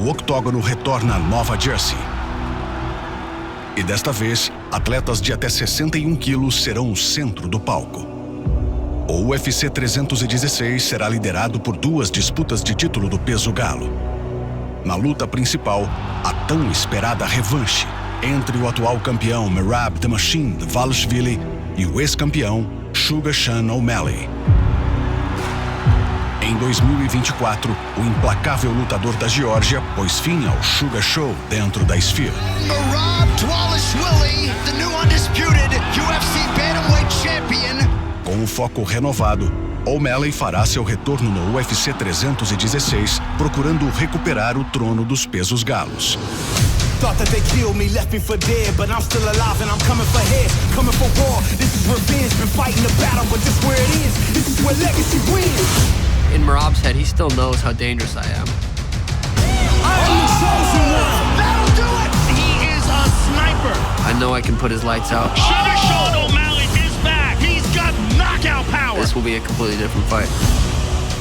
o octógono retorna a Nova Jersey. E desta vez, atletas de até 61 quilos serão o centro do palco. O UFC 316 será liderado por 2 disputas de título do peso galo. Na luta principal, a tão esperada revanche entre o atual campeão Merab the Machine Dvalishvili e o ex-campeão Sugar Sean O'Malley. Em 2024, o implacável lutador da Geórgia pôs fim ao Sugar Show dentro da Sphere. Merab Dvalishvili, the new undisputed UFC bantamweight champion. Com um foco renovado, O'Malley fará seu retorno no UFC 316, procurando recuperar o trono dos pesos galos. Thought that they killed me, left me for dead, but I'm still alive and I'm coming for head, coming for war. This is revenge, been fighting the battle, but this where it is. This is where legacy wins. In Merab's head, he still knows how dangerous I am. I am the chosen one. That'll do it! He is a sniper. I know I can put his lights out. Sugar Sean O'Malley is back. He's got knockout power. This will be a completely different fight.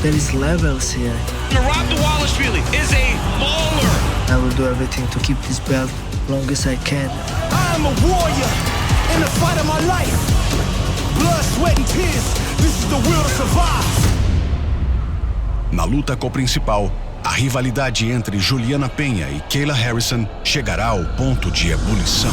There is levels here. Merab Dvalishvili is a baller. I will do everything to keep this belt long as I can. I am a warrior in the fight of my life. Blood, sweat and tears. This is the will to survive. Na luta co-principal, a rivalidade entre Juliana Penha e Kayla Harrison chegará ao ponto de ebulição.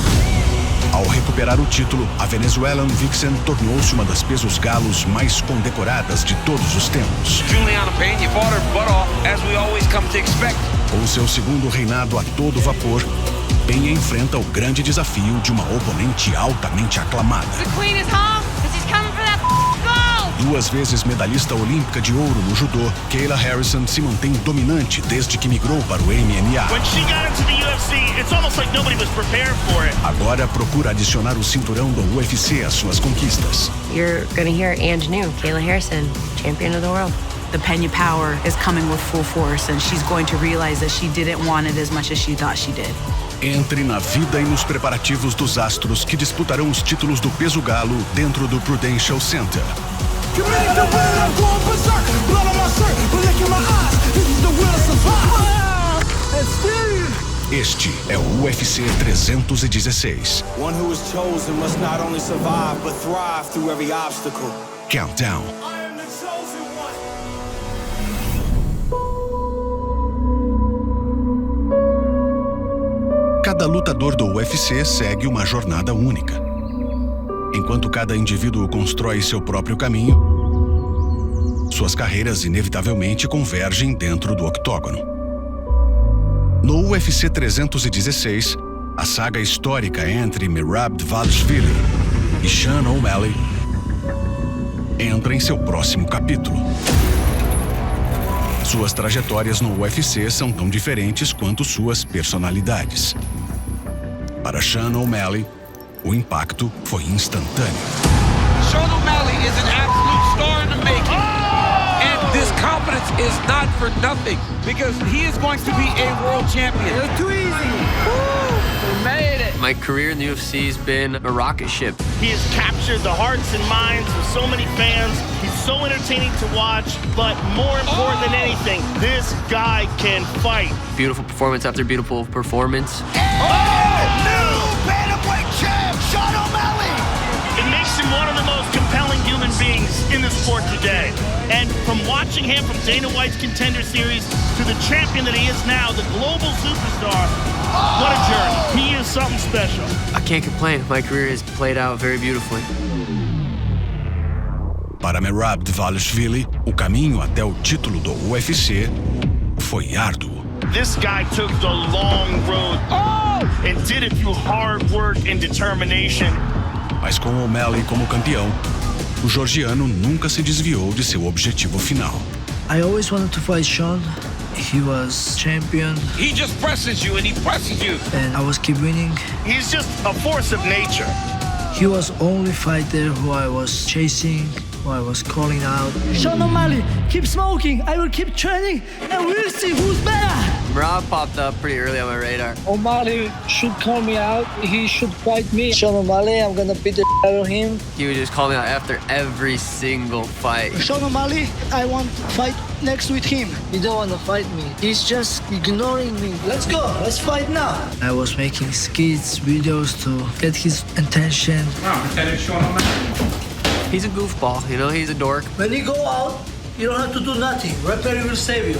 Ao recuperar o título, a Venezuelan Vixen tornou-se uma das pesos galos mais condecoradas de todos os tempos. Juliana Pena fought her butt off, as we always come to expect. Com seu segundo reinado a todo vapor, Penha enfrenta o grande desafio de uma oponente altamente aclamada. The queen is home, and she's coming for that gold! 2 vezes medalhista olímpica de ouro no judô, Kayla Harrison se mantém dominante desde que migrou para o MMA. When she got into the UFC, it's almost like nobody was prepared for it. Agora procura adicionar o cinturão do UFC às suas conquistas. You're gonna hear Ange New, Kayla Harrison, champion of the world. The Pena power is coming with full force, and she's going to realize that she didn't want it as much as she thought she did. Entre na vida e nos preparativos dos astros que disputarão os títulos do peso galo dentro do Prudential Center. Este é o UFC 316. One who is chosen must not only survive but thrive through every obstacle. Countdown. I am the chosen one. Cada lutador do UFC segue uma jornada única. Enquanto cada indivíduo constrói seu próprio caminho, suas carreiras inevitavelmente convergem dentro do octógono. No UFC 316, a saga histórica entre Merab Dvalishvili e Sean O'Malley entra em seu próximo capítulo. Suas trajetórias no UFC são tão diferentes quanto suas personalidades. Para Sean O'Malley, o impacto foi instantâneo. Sean O'Malley is an absolute star in the making. And this confidence is not for nothing, because he is going to be a world champion. It was too easy. We made it. My career in the UFC has been a rocket ship. He has captured the hearts and minds of so many fans. He's so entertaining to watch, but more important than anything, this guy can fight. Beautiful performance after beautiful performance. New bantamweight champ, Sean O'Malley. It makes him one of the most compelling human beings in the sport today. And from watching him from Dana White's Contender Series to the champion that he is now, the global superstar, what a journey. He is something special. I can't complain. My career has played out very beautifully. Para Merab Dvalishvili, o caminho até o título do UFC foi árduo. This guy took the long road and did it through hard work and determination. Mas com O'Malley como campeão, o georgiano nunca se desviou de seu objetivo final. I always wanted to fight Sean. He was champion, He just presses you and he presses you. and I was keep winning. He's just a force of nature. He was only fighter who I was chasing. I was calling out. Sean O'Malley, keep smoking. I will keep training, and we'll see who's better. Merab popped up pretty early on my radar. O'Malley should call me out. He should fight me. Sean O'Malley, I'm gonna beat the out of him. He would just call me out after every single fight. Sean O'Malley, I want to fight next with him. He don't wanna fight me. He's just ignoring me. Let's go. Let's fight now. I was making skits, videos to get his attention. He's a goofball, you know, he's a dork, When you go out, you don't have to do nothing. Referee will save you.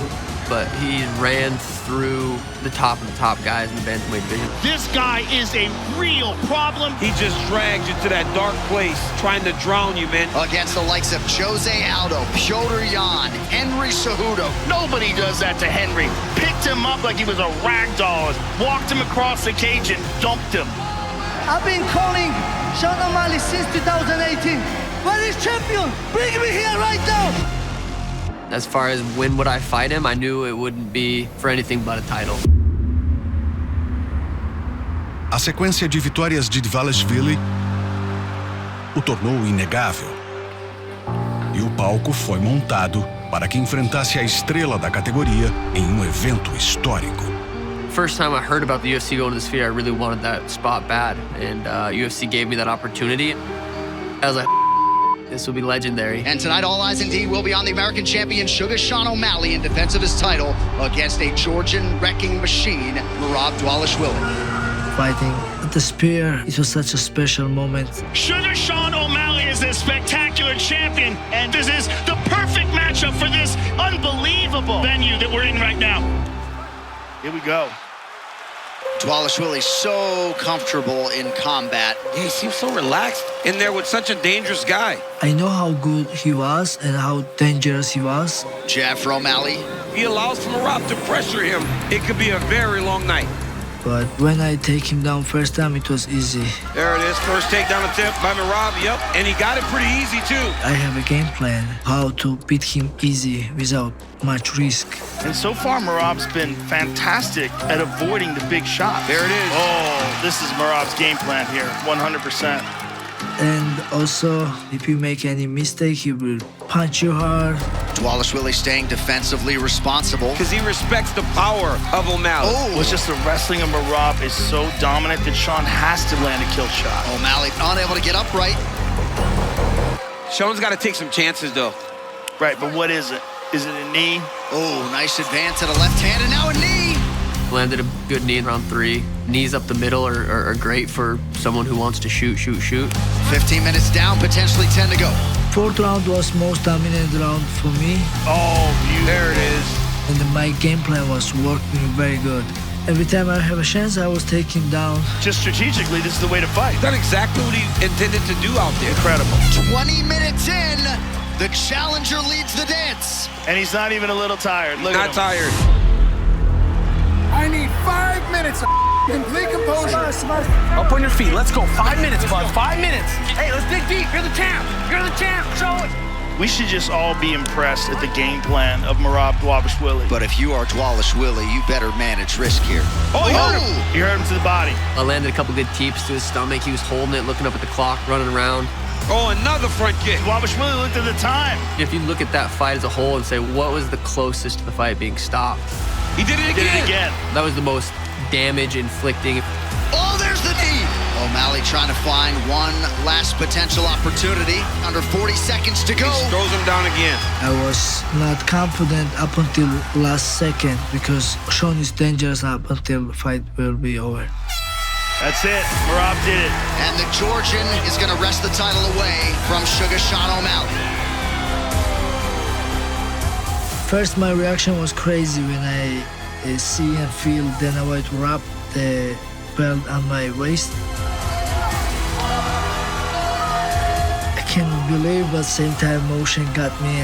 but he ran through the top of the top guys in the bantamweight division. This guy is a real problem. He just drags you to that dark place, trying to drown you, man. Against the likes of Jose Aldo, Petr Yan, Henry Cejudo. Nobody does that to Henry. Picked him up like he was a rag doll, walked him across the cage and dumped him. I've been calling Sean O'Malley since 2018. Where is champion? Bring me here right now. As far as when would I fight him, I knew it wouldn't be for anything but a title. A sequência de vitórias de Dvalishvili o tornou inegável. E o palco foi montado para que enfrentasse a estrela da categoria em um evento histórico. First time I heard about the UFC going to the Sphere, I really wanted that spot bad, and UFC gave me that opportunity. I was like, this will be legendary. And tonight, all eyes indeed will be on the American champion, Sugar Sean O'Malley, in defense of his title against a Georgian wrecking machine, Merab Dvalishvili. Fighting at the Spear, it was such a special moment. Sugar Sean O'Malley is a spectacular champion, and this is the perfect matchup for this unbelievable venue that we're in right now. Here we go. Dvalishvili so comfortable in combat. He seems so relaxed in there with such a dangerous guy. I know how good he was and how dangerous he was. Jab for O'Malley. He allows Merab to pressure him. It could be a very long night. But when I take him down first time, it was easy. There it is, first takedown attempt by Merab, yep. And he got it pretty easy too. I have a game plan how to beat him easy without much risk. And so far, Merab's been fantastic at avoiding the big shot. There it is. Oh, this is Merab's game plan here, 100%. And also, if you make any mistake, he will punch you hard. Dvalishvili staying defensively responsible. Because he respects the power of O'Malley. Oh, it's just the wrestling of Merab is so dominant that Sean has to land a kill shot. O'Malley unable to get upright. Sean's got to take some chances, though. Right, but what is it? Is it a knee? Oh, nice advance to the left hand, and now a knee. Landed a good knee in round 3. Knees up the middle are great for someone who wants to shoot. 15 minutes down, potentially 10 to go. Fourth round was most dominant round for me. Oh, beautiful. There it is. And my game plan was working very good. Every time I have a chance, I was taking down. Just strategically, this is the way to fight. Done exactly what he intended to do out there. Incredible. 20 minutes in, the challenger leads the dance. And he's not even a little tired. Look Not at him. tired. I need 5 minutes of complete composure. Up on your feet. Let's go. 5 minutes, bud. 5 minutes. Hey, let's dig deep. You're the champ. You're the champ. Show it. We should just all be impressed at the game plan of Merab Dvalishvili. But if you are Dvalishvili, you better manage risk here. Oh, he hurt him. He hurt him to the body. I landed a couple good teeps to his stomach. He was holding it, looking up at the clock, running around. Oh, another front kick. Dvalishvili looked at the time. If you look at that fight as a whole and say, what was the closest to the fight being stopped? He did it again. That was the most damage inflicting. Oh, there's the knee. O'Malley trying to find one last potential opportunity. Under 40 seconds to go. He throws him down again. I was not confident up until last second because Sean is dangerous up until the fight will be over. That's it. Merab did it. And the Georgian is going to wrest the title away from Sugar Sean O'Malley. First, my reaction was crazy when I see and feel Dana White wrap the belt on my waist. I can't believe, but at the same time, emotion got me.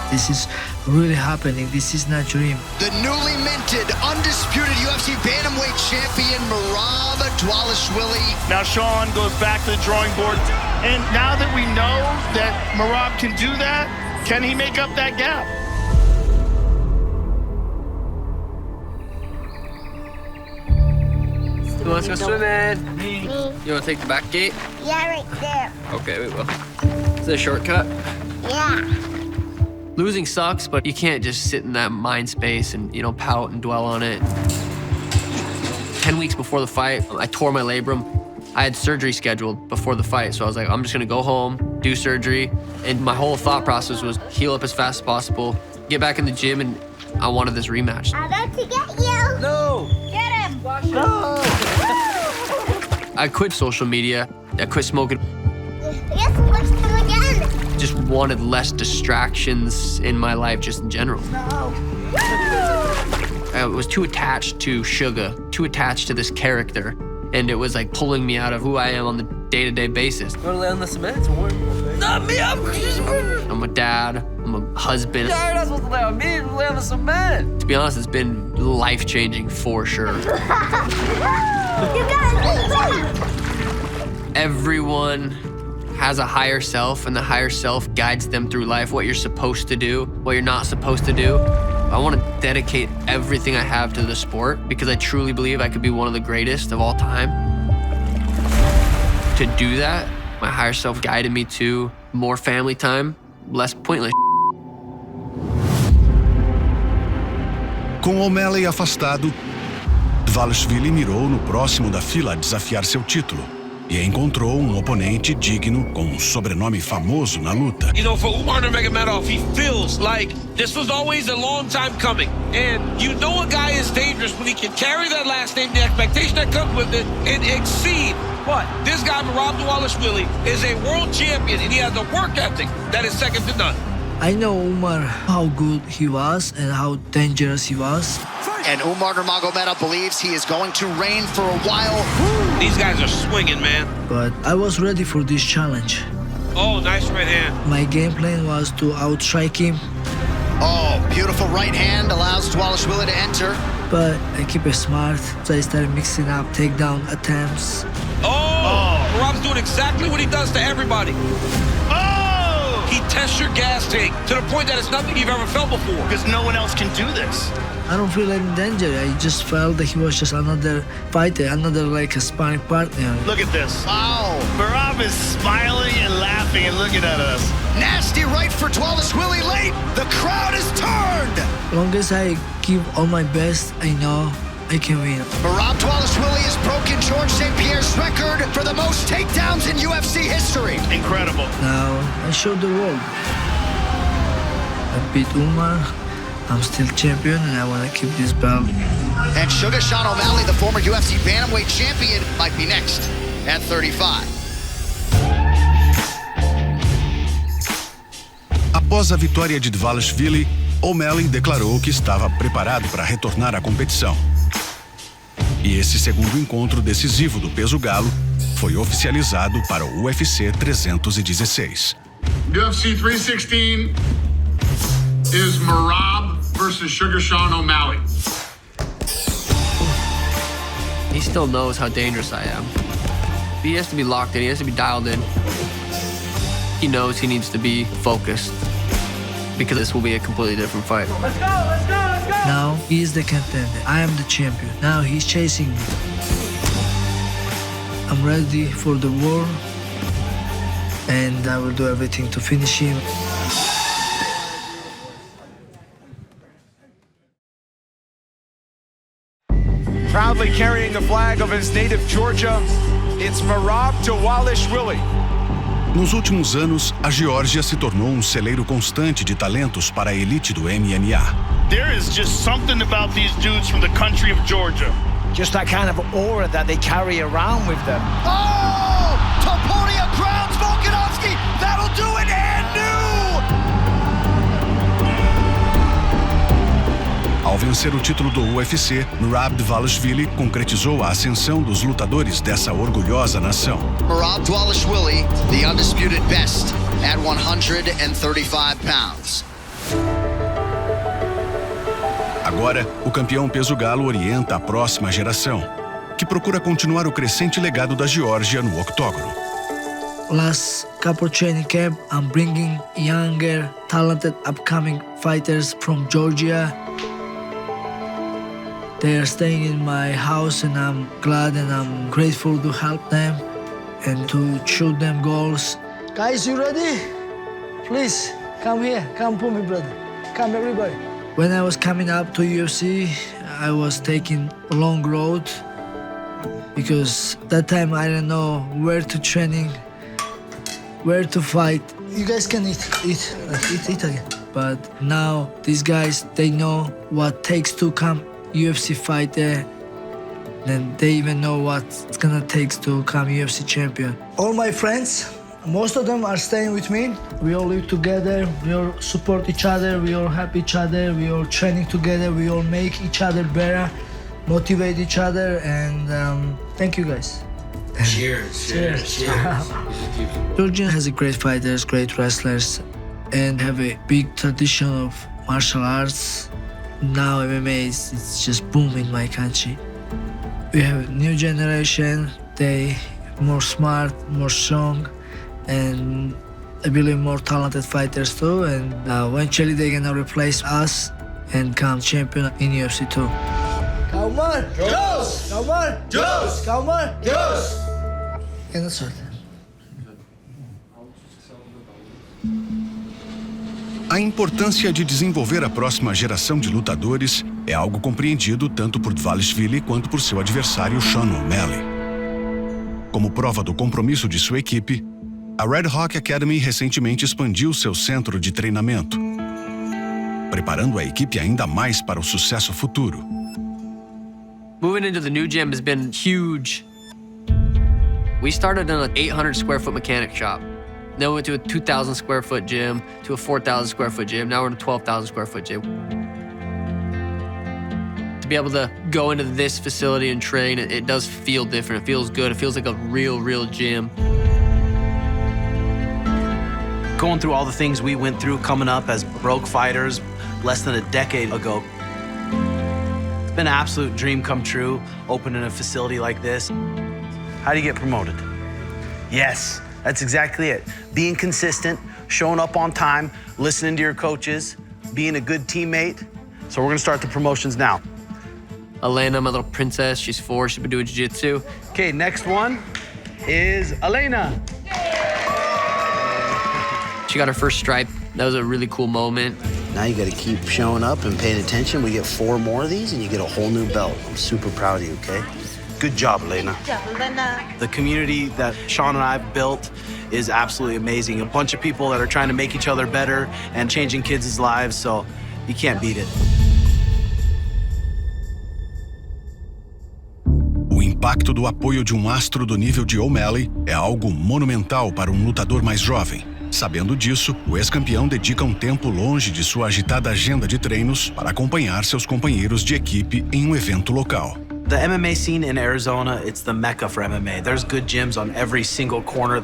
This is really happening. This is not a dream. The newly minted, undisputed UFC bantamweight champion, Merab Dvalishvili. Now Sean goes back to the drawing board. And now that we know that Merab can do that, can he make up that gap? Who wants to go swimming? Me. You want to take the back gate? Yeah, right there. Okay, we will. Is it a shortcut? Yeah. Losing sucks, but you can't just sit in that mind space and, pout and dwell on it. 10 weeks before the fight, I tore my labrum. I had surgery scheduled before the fight, so I was like, I'm just gonna go home, do surgery, and my whole thought process was heal up as fast as possible, get back in the gym, and I wanted this rematch. I'm about to get you. No. Get him. No. I quit social media, I quit smoking, Yes, let's do it again. just wanted less distractions in my life just in general. No. I was too attached to Sugar, too attached to this character, and it was like pulling me out of who I am on the day-to-day basis. You wanna lay on the cement? It's warm. Not me, I'm a dad, I'm a husband. You're not supposed to lay on me, lay on the cement. To be honest, it's been life-changing for sure. You got it. Everyone has a higher self, and the higher self guides them through life, what you're supposed to do, what you're not supposed to do. I want to dedicate everything I have to the sport because I truly believe I could be one of the greatest of all time. To do that, my higher self guided me to more family time, less pointless. Com O'Malley afastado, Dvalishvili mirou no próximo da fila a desafiar seu título e encontrou um oponente digno com um sobrenome famoso na luta. For Umar Nurmagomedov, he feels like this was always a long time coming. And a guy is dangerous when he can carry that last name, the expectation that comes with it, and exceed. But this guy, Merab Dvalishvili, is a world champion, and he has a work ethic that is second to none. I know Umar, how good he was and how dangerous he was. And Umar Nurmagomedov believes he is going to reign for a while. These guys are swinging, man. But I was ready for this challenge. Oh, nice right hand. My game plan was to outstrike him. Oh, beautiful right hand allows Dvalishvili to enter. But I keep it smart, so I started mixing up takedown attempts. Merab's doing exactly what he does to everybody. He tests your gas tank to the point that it's nothing you've ever felt before. Because no one else can do this. I don't feel any danger. I just felt that he was just another fighter, another like a sparring partner. Look at this. Wow. Merab is smiling and laughing and looking at us. Nasty right for Dvalishvili late. The crowd is turned. As long as I give all my best, I know I can win. Merab Dvalishvili has broken George St. Pierre's record for the most takedowns in UFC history. Incredible. Now I showed the world. I beat Umar. I'm still champion, and I want to keep this belt. And Sugar Sean O'Malley, the former UFC bantamweight champion, might be next at 35. Após a vitória de Dvalishvili, O'Malley declarou que estava preparado para retornar à competição. E esse segundo encontro decisivo do peso galo foi oficializado para o UFC 316. UFC 316 is Merab versus Sugar Sean O'Malley. He still knows how dangerous I am. He has to be locked in, he has to be dialed in. He knows he needs to be focused because this will be a completely different fight. Let's go, let's go, let's go! Now he is the contender. I am the champion. Now he's chasing me. I'm ready for the war, and I will do everything to finish him. Proudly carrying the flag of his native Georgia, it's Merab Dvalishvili. Nos últimos anos, a Geórgia se tornou um celeiro constante de talentos para a elite do MMA. There is just something about these dudes from the country of Georgia. Just that kind of aura that they carry around with them. Oh! Topuria grounds Volkanovski! That'll do it, and new! Ao vencer o título do UFC, Merab Dvalishvili concretizou a ascensão dos lutadores dessa orgulhosa nação. Merab Dvalishvili, the undisputed best at 135 pounds. Agora, o campeão peso galo orienta a próxima geração, que procura continuar o crescente legado da Geórgia no octógono. Last couple training camp, I'm bringing younger, talented, upcoming fighters from Georgia. They are staying in my house, and I'm glad and I'm grateful to help them and to shoot them goals. Guys, you ready? Please, come here. Come for me, brother. Come, everybody. When I was coming up to UFC, I was taking a long road because that time I didn't know where to training, where to fight. You guys can eat again. But now these guys, they know what takes to come UFC fighter. Then they even know what it's gonna take to become UFC champion. All my friends, most of them are staying with me. We all live together, we all support each other, we all help each other, we all training together, we all make each other better, motivate each other, and thank you guys. Cheers. Cheers. Georgia has a great fighters, great wrestlers, and have a big tradition of martial arts. Now MMA it's just booming in my country. We have a new generation, they more smart, more strong, and I believe more talented fighters too, and eventually they're gonna replace us and become champion in UFC too. Come on, Joes! Come on, Joes! Come on, Joes! And that's it. A importância de desenvolver a próxima geração de lutadores é algo compreendido tanto por Dvalishvili quanto por seu adversário Sean O'Malley. Como prova do compromisso de sua equipe, a Red Hawk Academy recentemente expandiu seu centro de treinamento, preparando a equipe ainda mais para o sucesso futuro. Moving into the new gym has been huge. We started in an 800 square foot mechanic shop. Then we went to a 2,000 square foot gym, to a 4,000 square foot gym. Now we're in a 12,000 square foot gym. To be able to go into this facility and train, it does feel different. It feels good. It feels like a real gym. Going through all the things we went through coming up as broke fighters less than a decade ago. It's been an absolute dream come true, opening a facility like this. How do you get promoted? Yes. That's exactly it. Being consistent, showing up on time, listening to your coaches, being a good teammate. So we're gonna start the promotions now. Elena, my little princess, she's 4, she's been doing jiu-jitsu. Okay, next one is Elena. She got her first stripe. That was a really cool moment. Now you gotta keep showing up and paying attention. We get 4 more of these and you get a whole new belt. I'm super proud of you, okay? Good job, Elena. Good job, Elena. The community that Sean and I have built is absolutely amazing. A bunch of people that are trying to make each other better and changing kids' lives, so you can't beat it. O impacto do apoio de um astro do nível de O'Malley é algo monumental para um lutador mais jovem. Sabendo disso, o ex-campeão dedica um tempo longe de sua agitada agenda de treinos para acompanhar seus companheiros de equipe em um evento local. The MMA scene in Arizona, it's the mecca for MMA. There's good gyms on every single corner.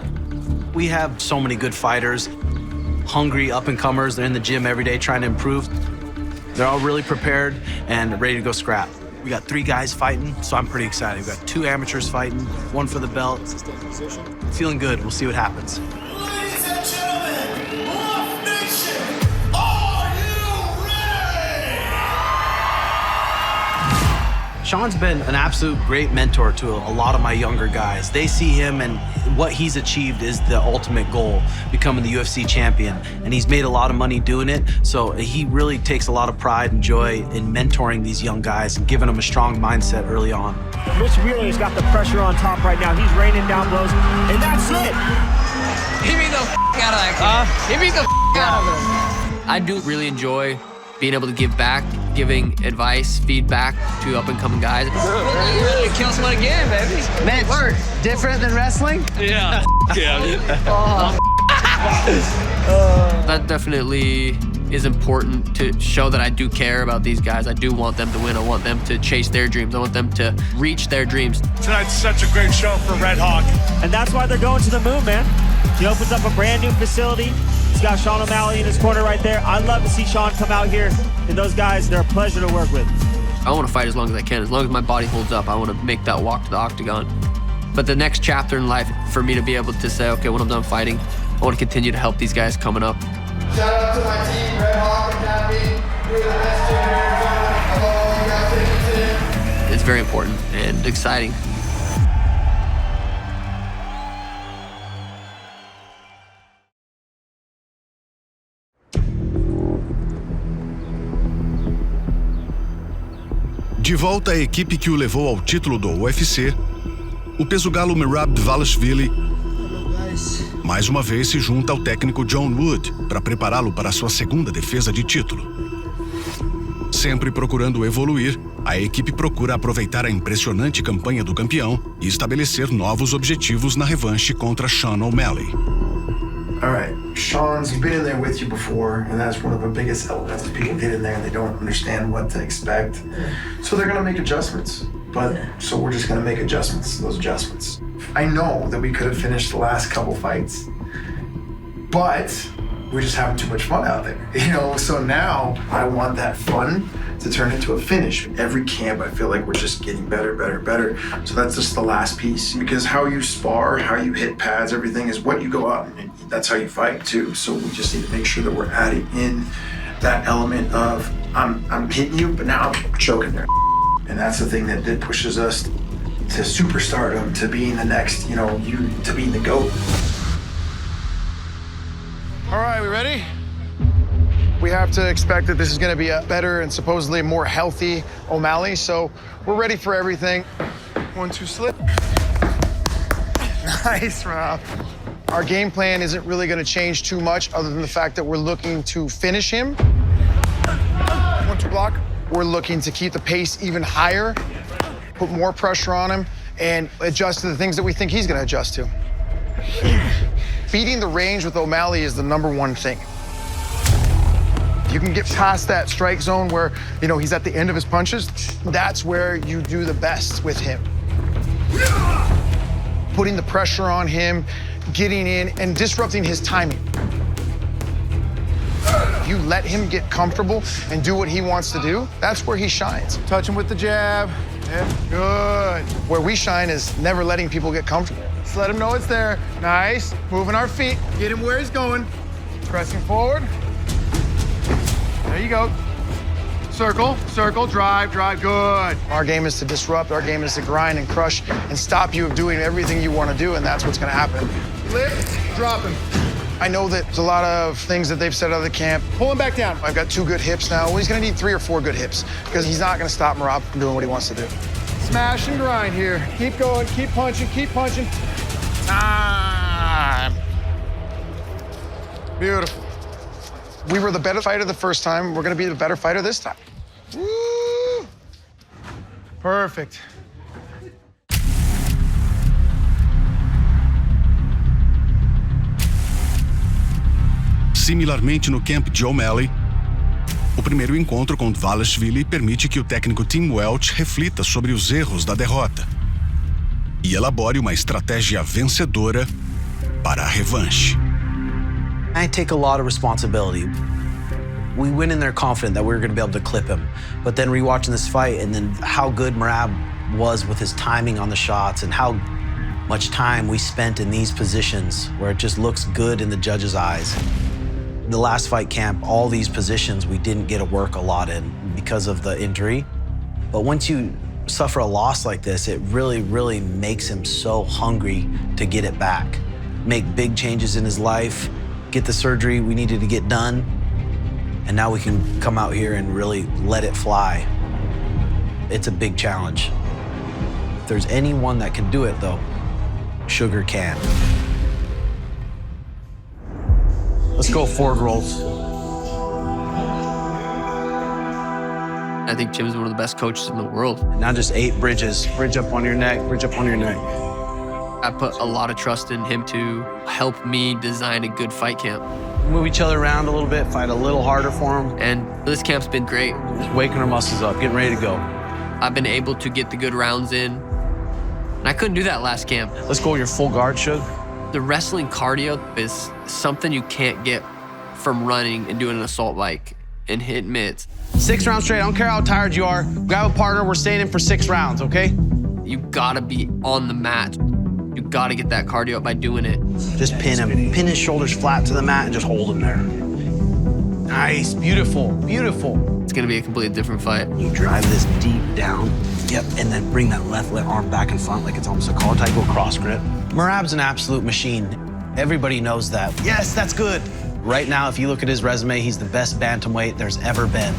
We have so many good fighters, hungry up-and-comers. They're in the gym every day trying to improve. They're all really prepared and ready to go scrap. We got 3 guys fighting, so I'm pretty excited. We got 2 amateurs fighting, 1 for the belt. Feeling good. We'll see what happens. Ladies and gentlemen, Rough Nation, are you ready? Sean's been an absolute great mentor to a lot of my younger guys. They see him and what he's achieved is the ultimate goal, becoming the UFC champion. And he's made a lot of money doing it, so he really takes a lot of pride and joy in mentoring these young guys and giving them a strong mindset early on. Rich Wheeler's got the pressure on top right now. He's raining down blows, and that's it. He beat the out of that kid. He beat the out of him. I do really enjoy being able to give back, giving advice, feedback to up-and-coming guys. You really kill someone again, baby. Man, word, different than wrestling? Yeah. That definitely is important to show that I do care about these guys. I do want them to win. I want them to chase their dreams. I want them to reach their dreams. Tonight's such a great show for Red Hawk. And that's why they're going to the moon, man. He opens up a brand new facility. He's got Sean O'Malley in his corner right there. I'd love to see Sean come out here. And those guys, they're a pleasure to work with. I want to fight as long as I can. As long as my body holds up, I want to make that walk to the octagon. But the next chapter in life, for me to be able to say, okay, when I'm done fighting, I want to continue to help these guys coming up. Shout out to my team, Red Hawk Academy. You're the best gym in Arizona. I love all you guys taking to. It's very important and exciting. De volta à equipe que o levou ao título do UFC, o peso-galo Merab Dvalishvili mais uma vez se junta ao técnico John Wood para prepará-lo para sua segunda defesa de título. Sempre procurando evoluir, a equipe procura aproveitar a impressionante campanha do campeão e estabelecer novos objetivos na revanche contra Sean O'Malley. All right, Sean's been in there with you before, and that's one of the biggest elements. People get in there and they don't understand what to expect. So they're gonna make adjustments. So we're just gonna make adjustments, those adjustments. I know that we could have finished the last couple fights, but we're just having too much fun out there, you know? So now I want that fun to turn into a finish. Every camp, I feel like we're just getting better, better, better. So that's just the last piece. Because how you spar, how you hit pads, everything is what you go out and that's how you fight too. So we just need to make sure that we're adding in that element of I'm hitting you, but now I'm choking there. And that's the thing that pushes us to superstardom, to being the next, you know, to being the GOAT. All right, we ready? We have to expect that this is going to be a better and supposedly more healthy O'Malley, so we're ready for everything. 1-2 slip. Nice, Rob. Our game plan isn't really going to change too much other than the fact that we're looking to finish him. 1-2 block. We're looking to keep the pace even higher, put more pressure on him, and adjust to the things that we think he's going to adjust to. Beating the range with O'Malley is the #1 thing. You can get past that strike zone where, you know, he's at the end of his punches. That's where you do the best with him. Putting the pressure on him, getting in, and disrupting his timing. You let him get comfortable and do what he wants to do, that's where he shines. Touch him with the jab. Yep, good. Where we shine is never letting people get comfortable. Just let him know it's there. Nice. Moving our feet. Get him where he's going. Pressing forward. There you go. Circle, circle, drive, drive, good. Our game is to disrupt, our game is to grind and crush and stop you of doing everything you want to do, and that's what's going to happen. Lift, drop him. I know that there's a lot of things that they've said out of the camp. Pull him back down. I've got 2 good hips now. Well, he's going to need 3 or 4 good hips because he's not going to stop Merab from doing what he wants to do. Smash and grind here. Keep going, keep punching, keep punching. Time. Beautiful. We were the better fighter the first time. We're going to be the better fighter this time. Woo! Perfect. Similarmente no camp de O'Malley, o primeiro encontro com Dvalishvili permite que o técnico Tim Welch reflita sobre os erros da derrota e elabore uma estratégia vencedora para a revanche. I take a lot of responsibility. We went in there confident that we were going to be able to clip him, but then rewatching this fight and then how good Merab was with his timing on the shots and how much time we spent in these positions where it just looks good in the judge's eyes. The last fight camp, all these positions we didn't get to work a lot in because of the injury. But once you suffer a loss like this, it really, really makes him so hungry to get it back. Make big changes in his life, get the surgery we needed to get done, and now we can come out here and really let it fly. It's a big challenge. If there's anyone that can do it, though, Sugar can. Let's go forward rolls. I think Jim's one of the best coaches in the world. Now just 8 bridges. Bridge up on your neck, bridge up on your neck. I put a lot of trust in him to help me design a good fight camp. Move each other around a little bit, fight a little harder for him. And this camp's been great. Just waking our muscles up, getting ready to go. I've been able to get the good rounds in. And I couldn't do that last camp. Let's go with your full guard, Shug. The wrestling cardio is something you can't get from running and doing an assault bike and hitting mitts. 6 rounds straight. I don't care how tired you are. Grab a partner. We're staying in for 6 rounds, okay? You gotta be on the mat. You gotta get that cardio up by doing it. Just pin him. Pin his shoulders flat to the mat and just hold him there. Nice. Beautiful. Beautiful. it's gonna be a completely different fight. You drive this deep down, yep, and then bring that left arm back in front like it's almost a collar tie, go cross grip. Merab's an absolute machine. Everybody knows that. Yes, that's good. Right now, if you look at his resume, he's the best bantamweight there's ever been.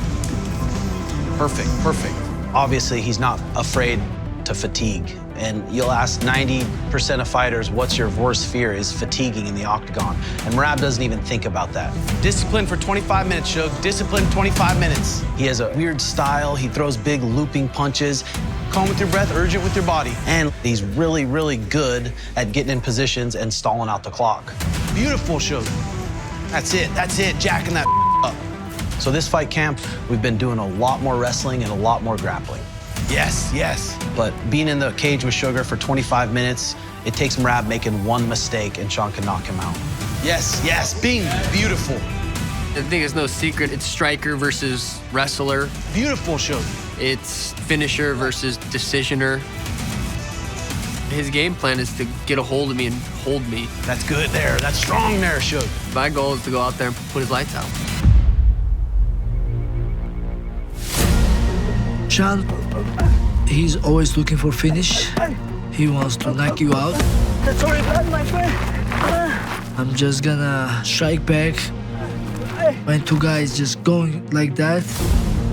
Perfect, perfect. Obviously, he's not afraid to fatigue. And you'll ask 90% of fighters, what's your worst fear? Is fatiguing in the octagon. And Merab doesn't even think about that. Discipline for 25 minutes, Shug. Discipline 25 minutes. He has a weird style. He throws big looping punches. Calm with your breath, urgent with your body. And he's really, really good at getting in positions and stalling out the clock. Beautiful, Shug. That's it, jacking that up. So this fight camp, we've been doing a lot more wrestling and a lot more grappling. Yes, yes. But being in the cage with Sugar for 25 minutes, it takes Merab making one mistake and Sean can knock him out. Yes, yes, Bing, beautiful. I think it's no secret, it's striker versus wrestler. Beautiful, Sugar. It's finisher versus decisioner. His game plan is to get a hold of me and hold me. That's good there, that's strong there, Sugar. My goal is to go out there and put his lights out. Sean, he's always looking for finish. He wants to knock you out. That's already bad, my friend. I'm just gonna strike back. When two guys just going like that,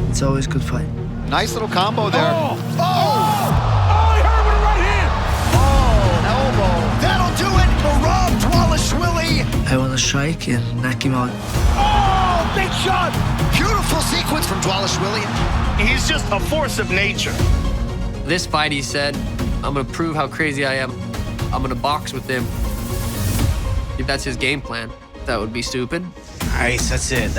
it's always good fight. Nice little combo there. Oh, he hurt with a right hand. Oh, elbow. That'll do it. Merab Dvalishvili. I wanna strike and knock him out. Oh, big shot. Beautiful sequence from Dvalishvili. He's just a force of nature. This fight, he said, I'm gonna prove how crazy I am. I'm gonna box with him. If that's his game plan, that would be stupid. Nice, that's it.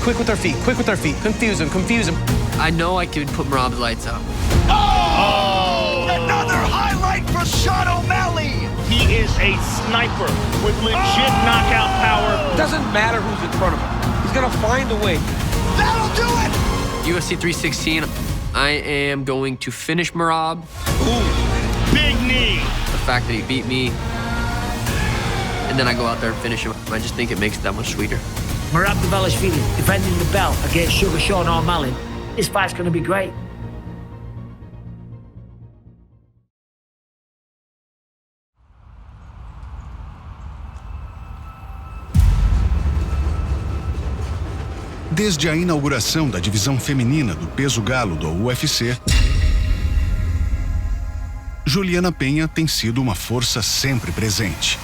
Quick with our feet, confuse him. I know I could put Merab's lights out. Oh! Another highlight for Sean O'Malley. He is a sniper with legit knockout power. Doesn't matter who's in front of him. He's gonna find a way. That'll do it. UFC 316, I am going to finish Merab. Ooh, big knee. The fact that he beat me, and then I go out there and finish him. I just think it makes it that much sweeter. Merab Dvalishvili defending the belt against Sugar Sean O'Malley. This fight's going to be great. Desde a inauguração da divisão feminina do peso galo do UFC, Juliana Penha tem sido uma força sempre presente.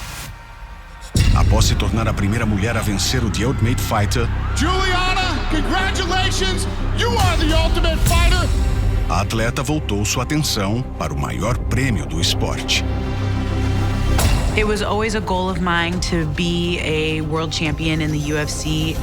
Após se tornar a primeira mulher a vencer o The Ultimate Fighter, Juliana, congratulations! You are the Ultimate Fighter! A atleta voltou sua atenção para o maior prêmio do esporte. It was always a goal of mine to be a world champion in the UFC.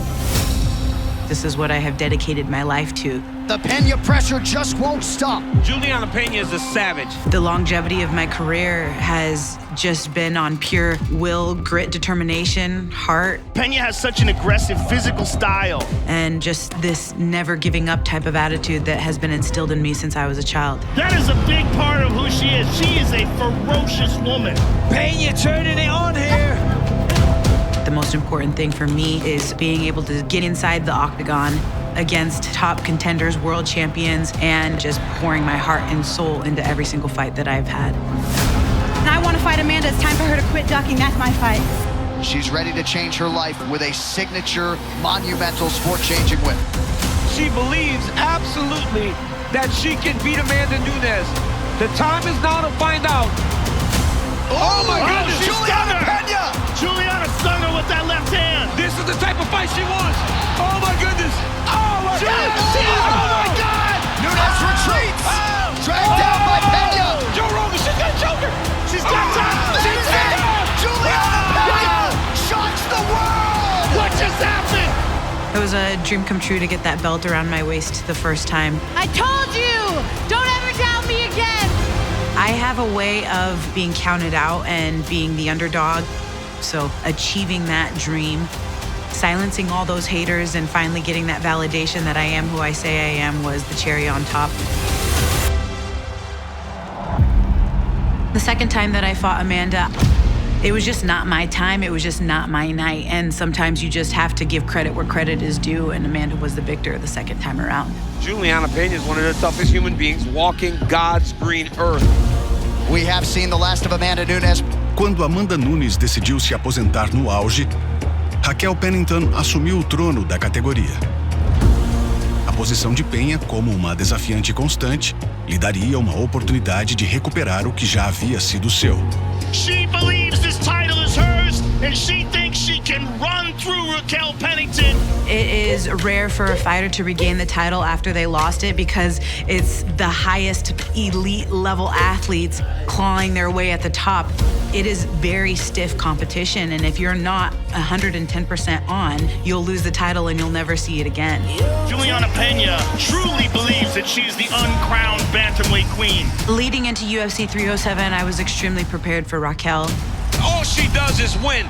This is what I have dedicated my life to. The Pena pressure just won't stop. Juliana Pena is a savage. The longevity of my career has just been on pure will, grit, determination, heart. Pena has such an aggressive physical style. And just this never giving up type of attitude that has been instilled in me since I was a child. That is a big part of who she is. She is a ferocious woman. Pena turning it on here. The most important thing for me is being able to get inside the octagon against top contenders, world champions, and just pouring my heart and soul into every single fight that I've had. I want to fight Amanda. It's time for her to quit ducking. That's my fight. She's ready to change her life with a signature, monumental, sport-changing win. She believes absolutely that she can beat Amanda Nunes. The time is now to find out. Oh my goodness, Juliana Pena! Juliana stung her with that left hand. This is the type of fight she wants. Oh my goodness. Oh my God! Oh my God! Nunes retreats! Dragged down by Pena! Joe Rogan, she's gonna choke her! She's got time! She's in! Juliana Pena shocks the world! What just happened? It was a dream come true to get that belt around my waist the first time. I told you! Don't ever doubt me again! I have a way of being counted out and being the underdog. So achieving that dream, silencing all those haters, and finally getting that validation that I am who I say I am was the cherry on top. The second time that I fought Amanda, It was just not my time. It was just not my night. And sometimes you just have to give credit where credit is due. And Amanda was the victor the second time around. Juliana Pena is one of the toughest human beings walking God's green earth. We have seen the last of Amanda Nunes. Quando Amanda Nunes decidiu se aposentar no auge, Raquel Pennington assumiu o trono da categoria. A posição de Penha, como uma desafiante constante, lhe daria uma oportunidade de recuperar o que já havia sido seu. She believes this title is hers, and she thinks she can run through Raquel Pennington. It is rare for a fighter to regain the title after they lost it because it's the highest elite level athletes clawing their way at the top. It is very stiff competition, and if you're not 110% on, you'll lose the title and you'll never see it again. Juliana Pena truly believes that she's the uncrowned bantamweight queen. Leading into UFC 307, I was extremely prepared for Raquel. All she does is win.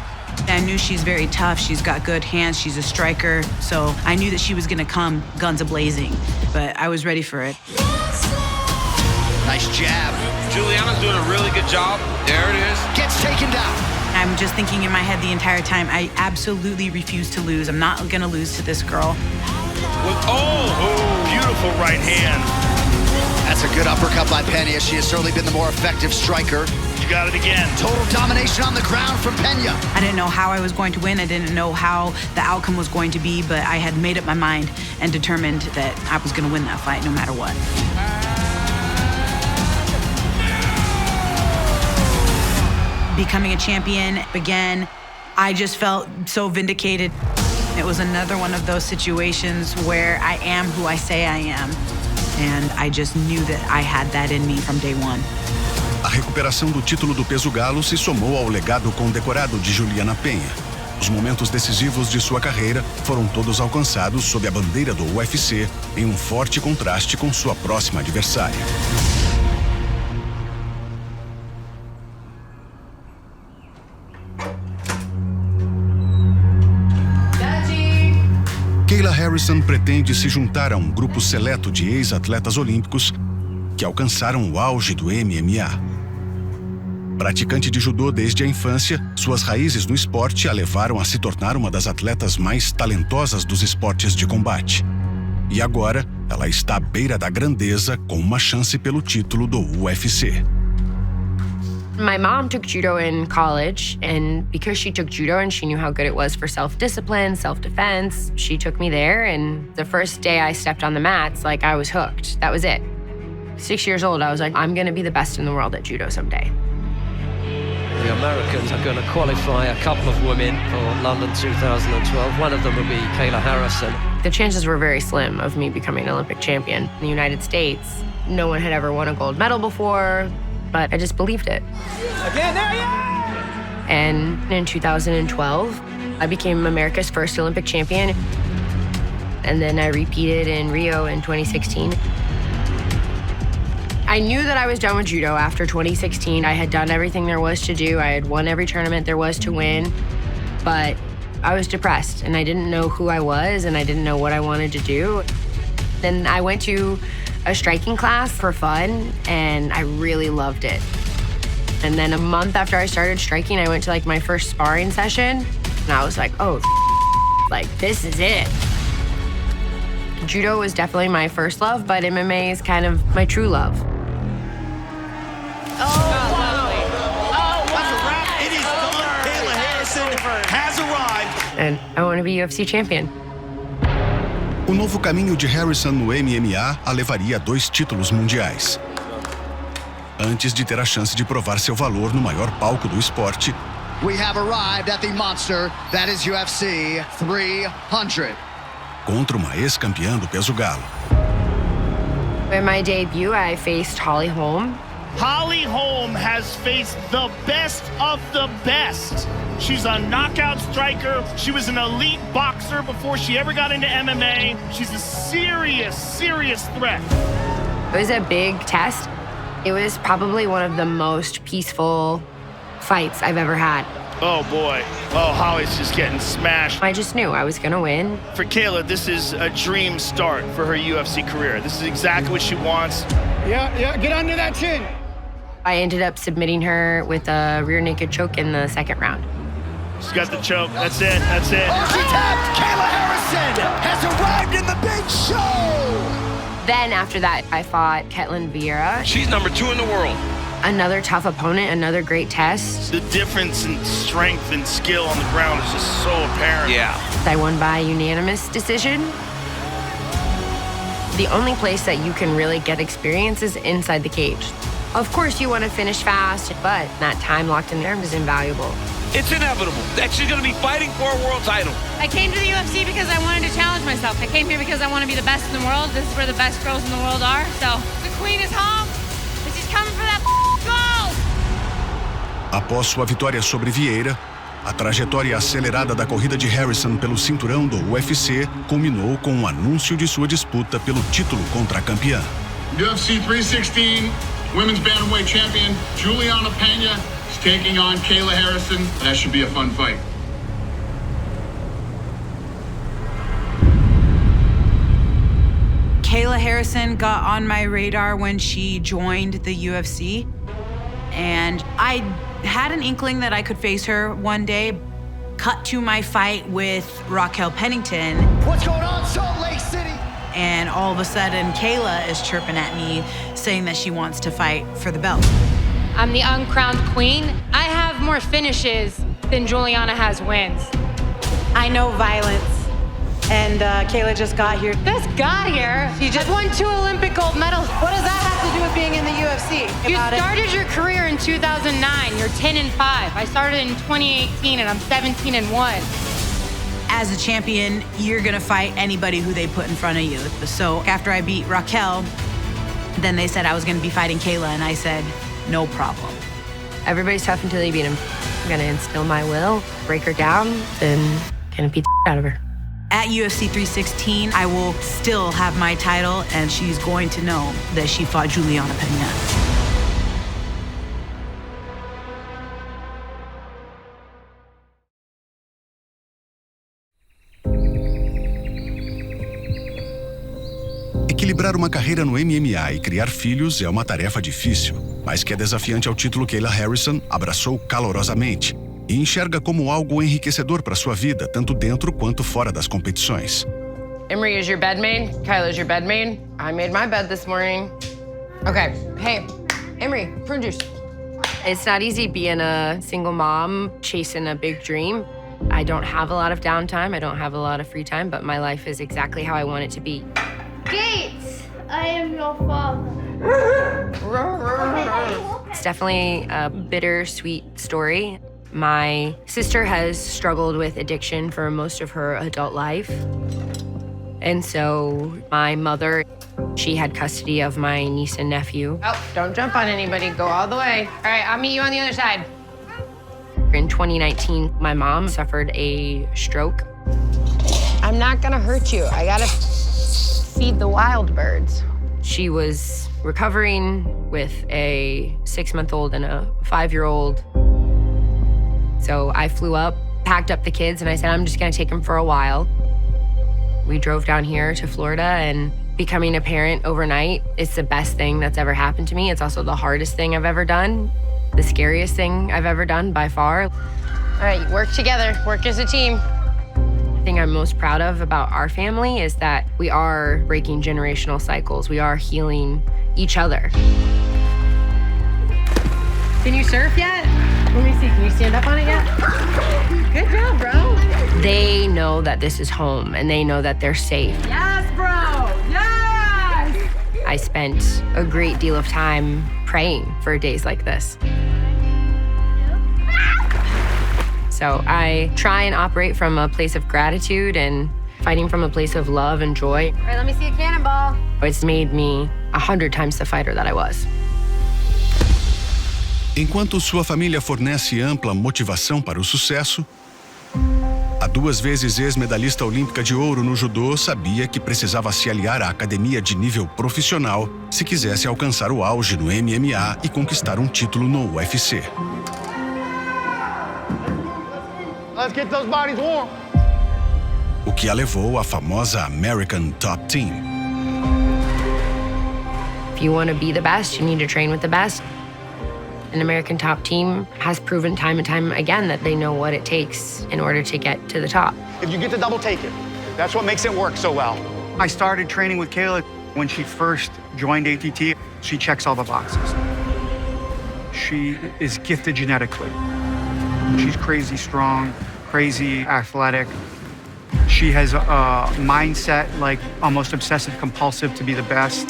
I knew she's very tough. She's got good hands. She's a striker. So I knew that she was going to come guns a-blazing, but I was ready for it. Nice jab. Juliana's doing a really good job. There it is. Gets taken down. I'm just thinking in my head the entire time, I absolutely refuse to lose. I'm not going to lose to this girl. Beautiful right hand. That's a good uppercut by Pena. She has certainly been the more effective striker. You got it again. Total domination on the ground from Pena. I didn't know how I was going to win. I didn't know how the outcome was going to be, but I had made up my mind and determined that I was going to win that fight no matter what. Becoming a champion again, I just felt so vindicated. It was another one of those situations where I am who I say I am. And I just knew that I had that in me from day one. A recuperação do título do peso galo se somou ao legado condecorado de Juliana Pena. Os momentos decisivos de sua carreira foram todos alcançados sob a bandeira do UFC, em um forte contraste com sua próxima adversária. Kayla Harrison pretende se juntar a um grupo seleto de ex-atletas olímpicos que alcançaram o auge do MMA. Praticante de judô desde a infância, suas raízes no esporte a levaram a se tornar uma das atletas mais talentosas dos esportes de combate. E agora, ela está à beira da grandeza com uma chance pelo título do UFC. My mom took judo in college, and because she took judo and she knew how good it was for self-discipline, self-defense, she took me there, and the first day I stepped on the mats, like, I was hooked. That was it. 6 years old, I was like, I'm gonna be the best in the world at judo someday. The Americans are going to qualify a couple of women for London 2012. One of them will be Kayla Harrison. The chances were very slim of me becoming an Olympic champion in the United States. No one had ever won a gold medal before, but I just believed it. Again, there you are! And in 2012, I became America's first Olympic champion. And then I repeated in Rio in 2016. I knew that I was done with judo after 2016. I had done everything there was to do. I had won every tournament there was to win, but I was depressed and I didn't know who I was and I didn't know what I wanted to do. Then I went to a striking class for fun and I really loved it. And then a month after I started striking, I went to like my first sparring session and I was like, oh, like this is it. Judo was definitely my first love, but MMA is kind of my true love. Oh, wow. Oh, that's a wrap. It is done. Kayla Harrison has arrived. And I want to be UFC champion. O novo caminho de Harrison no MMA a levaria a 2 títulos mundiais. Antes de ter a chance de provar seu valor no maior palco do esporte, We have arrived at the monster that is UFC 300. Contra uma ex-campeã do peso galo. In my debut, I faced Holly Holm. Holly Holm has faced the best of the best. She's a knockout striker. She was an elite boxer before she ever got into MMA. She's a serious, serious threat. It was a big test. It was probably one of the most peaceful fights I've ever had. Oh, boy. Oh, Holly's just getting smashed. I just knew I was going to win. For Kayla, this is a dream start for her UFC career. This is exactly what she wants. Yeah, get under that chin. I ended up submitting her with a rear naked choke in the second round. She's got the choke. That's it. That's it. Oh, she tapped! Kayla Harrison has arrived in the big show! Then after that, I fought Ketlen Vieira. She's number 2 in the world. Another tough opponent, another great test. The difference in strength and skill on the ground is just so apparent. Yeah. I won by unanimous decision. The only place that you can really get experience is inside the cage. Of course, you want to finish fast, but that time locked in there is invaluable. It's inevitable that she's going to be fighting for a world title. I came to the UFC because I wanted to challenge myself. I came here because I want to be the best in the world. This is where the best girls in the world are. So the queen is home, and she's coming for that gold. Após sua vitória sobre Vieira, a trajetória acelerada da corrida de Harrison pelo cinturão do UFC culminou com o anúncio de sua disputa pelo título contra a campeã. UFC 316 Women's Bantamweight Champion Juliana Pena is taking on Kayla Harrison. That should be a fun fight. Kayla Harrison got on my radar when she joined the UFC, and I had an inkling that I could face her one day. Cut to my fight with Raquel Pennington. What's going on, Salt Lake City? And all of a sudden, Kayla is chirping at me, saying that she wants to fight for the belt. I'm the uncrowned queen. I have more finishes than Juliana has wins. I know violence, and Kayla just got here. Just got here? She just won 2 Olympic gold medals. What does that have to do with being in the UFC? You started your career in 2009. You're 10-5. I started in 2018, and I'm 17-1. As a champion, you're gonna fight anybody who they put in front of you. So after I beat Raquel, then they said I was gonna be fighting Kayla, and I said, no problem. Everybody's tough until they beat him. I'm gonna instill my will, break her down, and gonna beat the out of her. At UFC 316, I will still have my title, and she's going to know that she fought Juliana Pena. Equilibrar uma carreira no MMA e criar filhos é uma tarefa difícil, mas que é desafiante ao título Kayla Harrison abraçou calorosamente e enxerga como algo enriquecedor para sua vida, tanto dentro quanto fora das competições. Emery is your bed maid. Kyla's your bed maid. I made my bed this morning. Okay, hey, Emery, prune juice. It's not easy being a single mom chasing a big dream. I don't have a lot of downtime. I don't have a lot of free time, but my life is exactly how I want it to be. Gates, I am your father. It's definitely a bittersweet story. My sister has struggled with addiction for most of her adult life. And so my mother, she had custody of my niece and nephew. Oh, don't jump on anybody. Go all the way. All right, I'll meet you on the other side. In 2019, my mom suffered a stroke. I'm not gonna hurt you. I gotta feed the wild birds. She was recovering with a 6-month-old and a 5-year-old. So I flew up, packed up the kids, and I said, I'm just gonna take them for a while. We drove down here to Florida, and becoming a parent overnight, it's the best thing that's ever happened to me. It's also the hardest thing I've ever done, the scariest thing I've ever done by far. All right, work together, work as a team. The thing I'm most proud of about our family is that we are breaking generational cycles. We are healing each other. Can you surf yet? Let me see, can you stand up on it yet? Good job, bro. They know that this is home, and they know that they're safe. Yes, bro, yes! I spent a great deal of time praying for days like this. So I try and operate from a place of gratitude and fighting from a place of love and joy. All right, let me see a cannonball. It's made me 100 times the fighter that I was. Enquanto sua família fornece ampla motivação para o sucesso, a 2 vezes ex-medalhista olímpica de ouro no judô sabia que precisava se aliar à academia de nível profissional se quisesse alcançar o auge no MMA e conquistar um título no UFC. Let's get those bodies warm. O que a levou à famosa American Top Team. If you want to be the best, you need to train with the best. An American Top Team has proven time and time again that they know what it takes in order to get to the top. If you get the double, take it. That's what makes it work so well. I started training with Kayla when she first joined ATT. She checks all the boxes. She is gifted genetically. She's crazy strong, crazy athletic. She has a mindset like almost obsessive compulsive to be the best.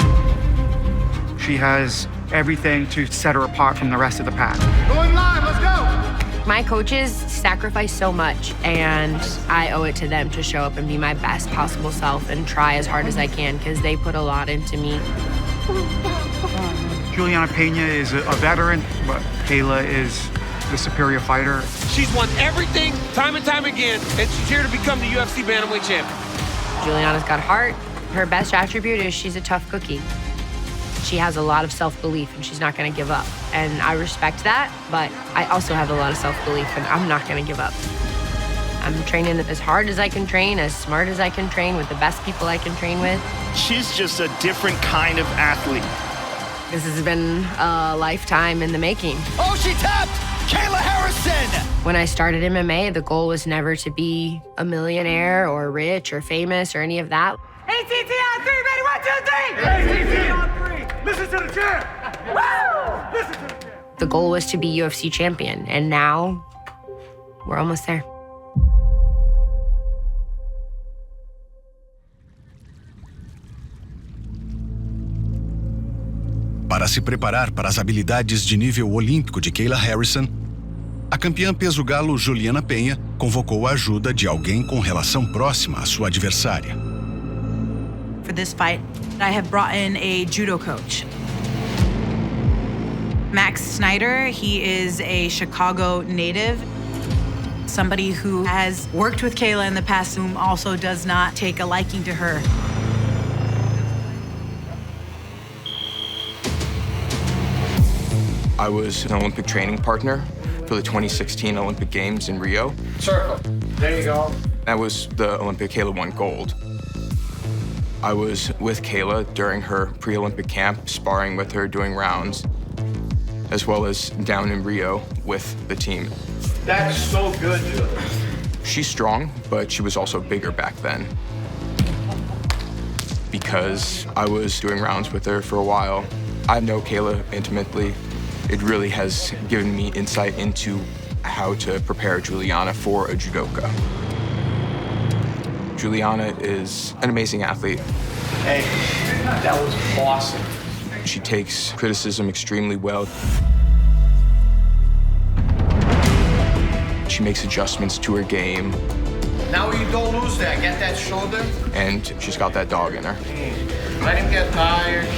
She has everything to set her apart from the rest of the pack. Going live, let's go! My coaches sacrifice so much, and I owe it to them to show up and be my best possible self and try as hard as I can because they put a lot into me. Juliana Pena is a veteran, but Kayla is the superior fighter. She's won everything time and time again, and she's here to become the UFC Bantamweight champion. Juliana's got heart. Her best attribute is she's a tough cookie. She has a lot of self-belief and she's not gonna give up. And I respect that, but I also have a lot of self-belief and I'm not gonna give up. I'm training as hard as I can train, as smart as I can train, with the best people I can train with. She's just a different kind of athlete. This has been a lifetime in the making. Oh, she tapped! Kayla Harrison! When I started MMA, the goal was never to be a millionaire or rich or famous or any of that. ATT on 3, ready, 1, 2, 3! ATT on 3! Listen to the chant! Woo! Listen to the chant! The goal was to be UFC champion, and now we're almost there. Para se preparar para as habilidades de nível olímpico de Kayla Harrison, a campeã peso-galo Juliana Pena convocou a ajuda de alguém com relação próxima à sua adversária. For this fight, I have brought in a judo coach. Max Snyder, he is a Chicago native, somebody who has worked with Kayla in the past, whom also does not take a liking to her. I was an Olympic training partner for the 2016 Olympic Games in Rio. Circle. There you go. That was the Olympic Kayla won gold. I was with Kayla during her pre-Olympic camp, sparring with her, doing rounds, as well as down in Rio with the team. That's so good, Julie. She's strong, but she was also bigger back then. Because I was doing rounds with her for a while, I know Kayla intimately. It really has given me insight into how to prepare Juliana for a judoka. Juliana is an amazing athlete. Hey, that was awesome. She takes criticism extremely well. She makes adjustments to her game. Now you don't lose that. Get that shoulder. And she's got that dog in her. Let him get tired.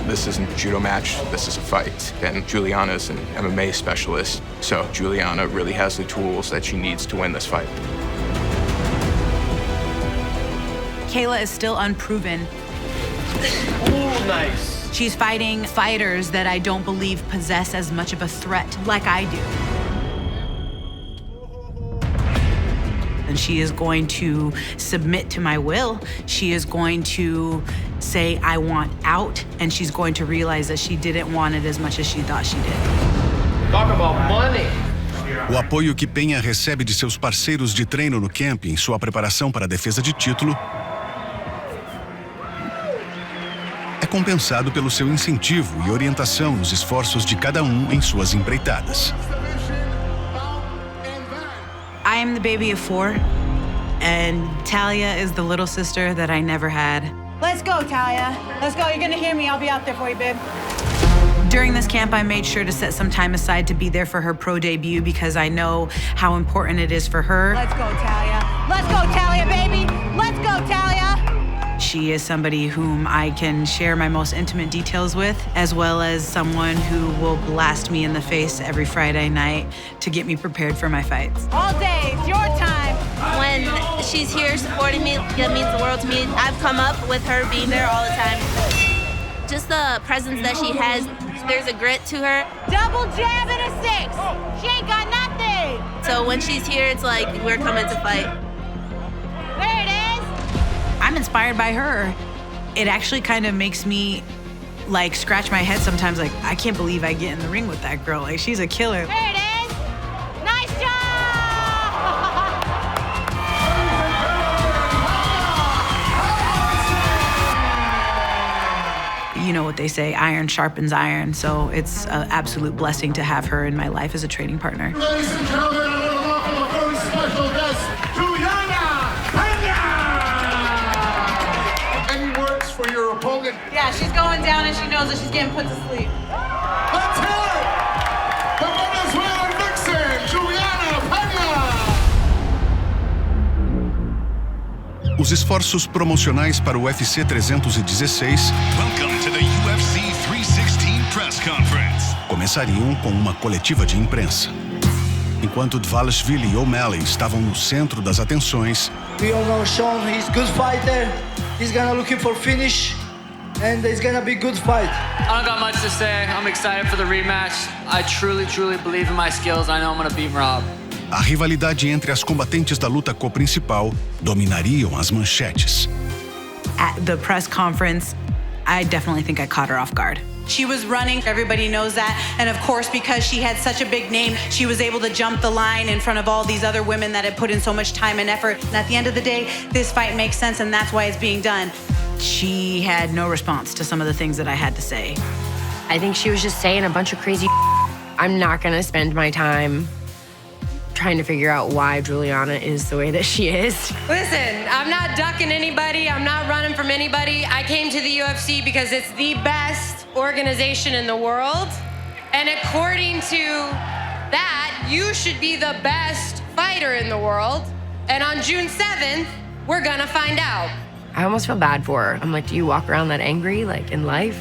This isn't a judo match, this is a fight. And Juliana's an MMA specialist, so Juliana really has the tools that she needs to win this fight. Kayla is still unproven. Ooh, nice. She's fighting fighters that I don't believe possess as much of a threat like I do. And she is going to submit to my will. She is going to say, I want out, and she's going to realize that she didn't want it as much as she thought she did. Talk about money. O apoio que Pena recebe de seus parceiros de treino no camp em sua preparação para a defesa de título é compensado pelo seu incentivo e orientação nos esforços de cada em suas empreitadas. I am the baby of 4, and Talia is the little sister that I never had. Let's go, Talia. Let's go. You're gonna hear me. I'll be out there for you, babe. During this camp, I made sure to set some time aside to be there for her pro debut because I know how important it is for her. Let's go, Talia. Let's go, Talia, baby. Let's go, Talia. She is somebody whom I can share my most intimate details with, as well as someone who will blast me in the face every Friday night to get me prepared for my fights. All day, it's your time. When she's here supporting me, it means the world to me. I've come up with her being there all the time. Just the presence that she has, there's a grit to her. Double jab and a 6. She ain't got nothing. So when she's here, it's like we're coming to fight. There it is. I'm inspired by her. It actually kind of makes me like scratch my head sometimes like, I can't believe I get in the ring with that girl. Like, she's a killer. There it is. Nice job! You know what they say, iron sharpens iron. So it's an absolute blessing to have her in my life as a training partner. Ladies and gentlemen, I want to welcome a very special guest, Juliana Pena! Any words for your opponent? Yeah, she's going down and she knows that she's getting put to sleep. Let's hear it! The Venezuelan vixen, Juliana Pena! Os esforços promocionais para o UFC 316 começariam com uma coletiva de imprensa. Enquanto Dvalishvili e O'Malley estavam no centro das atenções, We all know Sean, he's good fighter. He's gonna looking for finish, and it's gonna be good fight. I don't got much to say. I'm excited for the rematch. I truly believe in my skills. I know I'm gonna beat Rob. a rivalidade entre as combatentes da luta co-principal dominariam as manchetes. At the press conference, I definitely think I caught her off guard. She was running, everybody knows that. And of course, because she had such a big name, she was able to jump the line in front of all these other women that had put in so much time and effort. And at the end of the day, this fight makes sense, and that's why it's being done. She had no response to some of the things that I had to say. I think she was just saying a bunch of crazy. I'm not gonna spend my time trying to figure out why Juliana is the way that she is. Listen, I'm not ducking anybody. I'm not running from anybody. I came to the UFC because it's the best organization in the world. And according to that, you should be the best fighter in the world. And on June 7th, we're gonna find out. I almost feel bad for her. I'm like, do you walk around that angry, like, in life?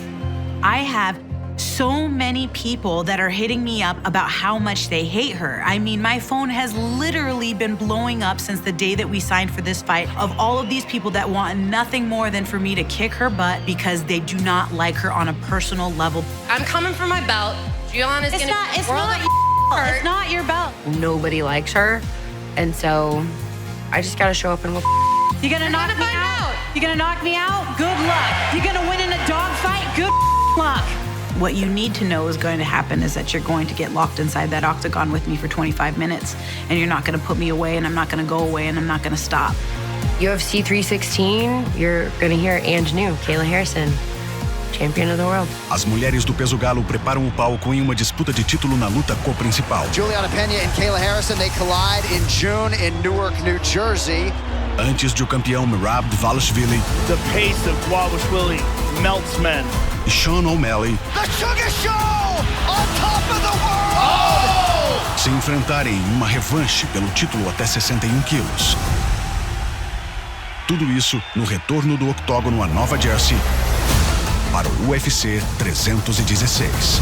I have so many people that are hitting me up about how much they hate her. I mean, my phone has literally been blowing up since the day that we signed for this fight of all of these people that want nothing more than for me to kick her butt because they do not like her on a personal level. I'm coming for my belt. Juliana's It's gonna not- be it's world not of your- it's not your belt. Nobody likes her. And so I just gotta show up and whoop. You're gonna knock me out? You're gonna knock me out? Good luck. You're gonna win in a dogfight? Good luck. What you need to know is going to happen is that you're going to get locked inside that octagon with me for 25 minutes, and you're not going to put me away, and I'm not going to go away, and I'm not going to stop. UFC 316, you're gonna hear and new, Kayla Harrison, champion of the world. As mulheres do peso galo preparam o palco em uma disputa de título na luta co-principal. Juliana Pena and Kayla Harrison, they collide in June in Newark, New Jersey. Antes de o campeão Merab Dvalishvili The pace of Dvalishvili melts men. e Sean O'Malley The Sugar Show on top of the world! se enfrentarem em uma revanche pelo título até 61 quilos. Tudo isso no retorno do octógono a Nova Jersey para o UFC 316.